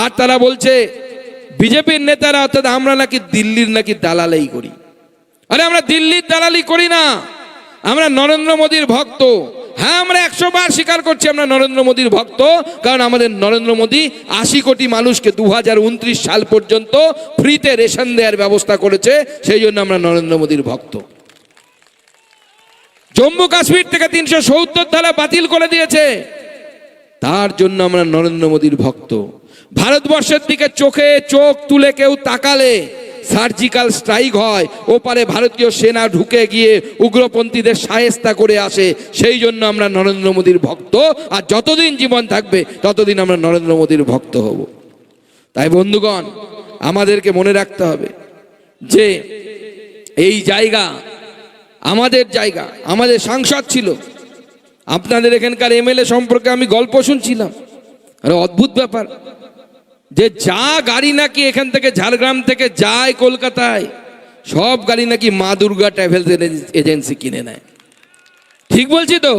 আর তারা বলছে বিজেপির নেতারা অর্থাৎ আমরা নাকি দিল্লির নাকি দালালি করি। আরে আমরা দিল্লির দালালি করি না, আমরা নরেন্দ্র মোদীর ভক্ত। হ্যাঁ, আমরা 100 বার স্বীকার করছি আমরা নরেন্দ্র মোদীর ভক্ত, কারণ আমাদের নরেন্দ্র মোদী 80 কোটি মানুষকে 2029 সাল পর্যন্ত ফ্রিতে রেশন দেওয়ার ব্যবস্থা করেছে, সেই জন্য আমরা নরেন্দ্র মোদীর ভক্ত। জম্মু কাশ্মীর থেকে 370 ধারা বাতিল করে দিয়েছে, তার জন্য আমরা নরেন্দ্র মোদীর ভক্ত। ভারতবর্ষের দিকে চোখে চোখ তুলে কেউ তাকালে সার্জিক্যাল স্ট্রাইক হয়, ওপারে ভারতীয় সেনা ঢুকে গিয়ে উগ্রপন্থীদের শায়েস্তা করে আসে, সেই জন্য আমরা নরেন্দ্র মোদীর ভক্ত। আর যতদিন জীবন থাকবে ততদিন আমরা নরেন্দ্র মোদীর ভক্ত হব। তাই বন্ধুগণ, আমাদেরকে মনে রাখতে হবে যে এই জায়গা আমাদের জায়গা, আমাদের সাংসদ ছিল। আপনাদের এখানকার এমএলএ সম্পর্কে আমি গল্প শুনছিলাম, আর অদ্ভুত ব্যাপার যে যা গাড়ি নাকি এখান থেকে ঝাড়গ্রাম থেকে যায় কলকাতায়, সব গাড়ি নাকি মা দুর্গা ট্রাভেলস এজেন্সি কিনে নেয়। ঠিক বলছি তো?